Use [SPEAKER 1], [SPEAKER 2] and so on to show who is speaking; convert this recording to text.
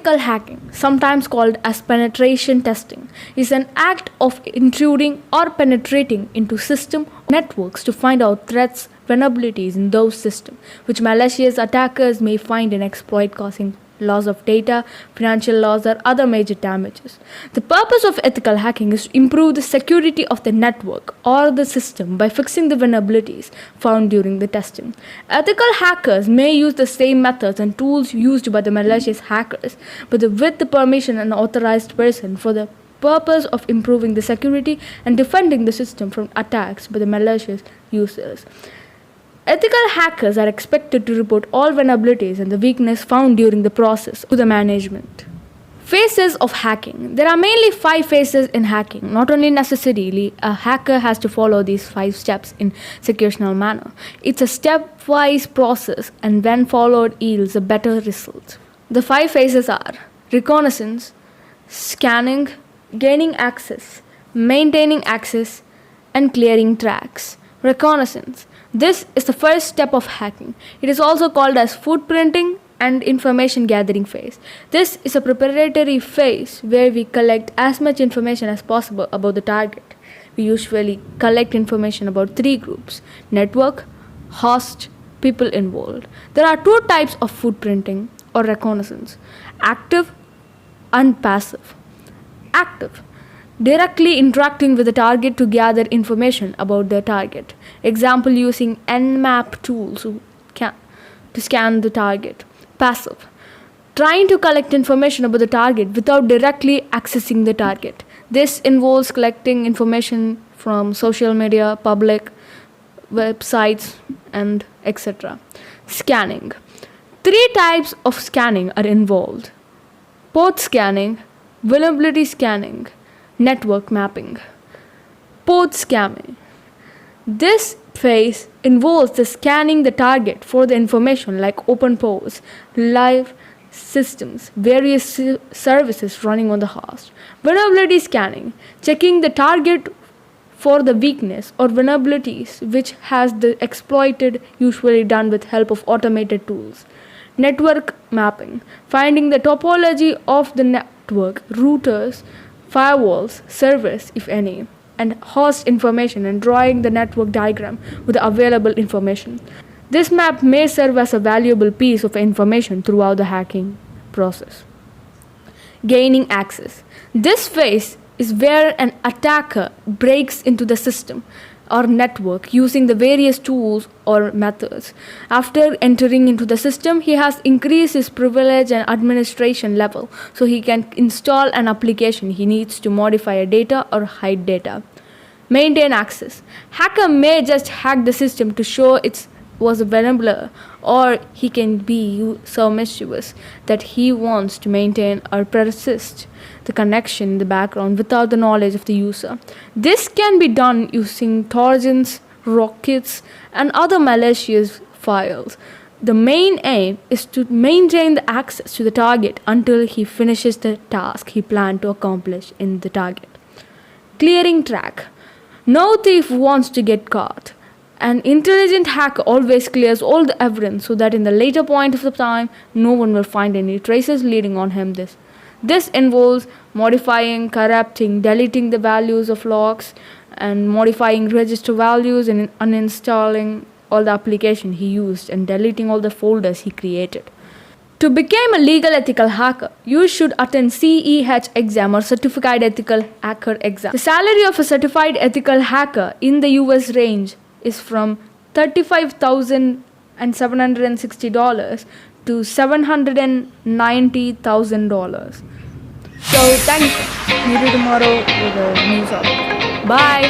[SPEAKER 1] Ethical hacking, sometimes called as penetration testing, is an act of intruding or penetrating into system networks to find out threats, vulnerabilities in those systems, which malicious attackers may find and exploit, causing loss of data, financial loss, or other major damages. The purpose of ethical hacking is to improve the security of the network or the system by fixing the vulnerabilities found during the testing. Ethical hackers may use the same methods and tools used by the malicious hackers, but with the permission and authorized person for the purpose of improving the security and defending the system from attacks by the malicious users. Ethical hackers are expected to report all vulnerabilities and the weakness found during the process to the management. Phases of hacking. There are mainly 5 phases in hacking. Not only necessarily a hacker has to follow these 5 steps in sequential manner. It's a stepwise process and when followed yields a better result. The 5 phases are reconnaissance, scanning, gaining access, maintaining access, and clearing tracks. Reconnaissance. This is the first step of hacking. It is also called as footprinting and information gathering phase. This is a preparatory phase where we collect as much information as possible about the target. We usually collect information about 3 groups: network, host, people involved. There are 2 types of footprinting or reconnaissance: active and passive. Active, directly interacting with the target to gather information about the target. Example, using Nmap tools to scan the target. Passive, trying to collect information about the target without directly accessing the target. This involves collecting information from social media, public websites, and etc. Scanning. 3 types of scanning are involved: port scanning, vulnerability scanning, network mapping. Port scanning. This phase involves the scanning the target for the information like open ports, live systems, various services running on the host. Vulnerability scanning, checking the target for the weakness or vulnerabilities which has the exploited, usually done with help of automated tools. Network mapping, finding the topology of the network, routers, firewalls, servers if any, and host information and drawing the network diagram with the available information. This map may serve as a valuable piece of information throughout the hacking process. Gaining access. This phase is where an attacker breaks into the system or network using the various tools or methods. After entering into the system, he has increased his privilege and administration level, so he can install an application he needs to modify a data or hide data. Maintain access. Hacker may just hack the system to show it was vulnerable, or he can be so mischievous that he wants to maintain or persist the connection in the background without the knowledge of the user. This can be done using Trojans, rockets, and other malicious files. The main aim is to maintain the access to the target until he finishes the task he planned to accomplish in the target. Clearing track. No thief wants to get caught. An intelligent hacker always clears all the evidence so that in the later point of the time, no one will find any traces leading on him. This involves modifying, corrupting, deleting the values of logs, and modifying register values and uninstalling all the application he used and deleting all the folders he created. To become a legal ethical hacker, you should attend CEH exam or Certified Ethical Hacker exam. The salary of a certified ethical hacker in the US range is from $35,760 to $790,000. So thanks. Meet you tomorrow with a news article. Bye.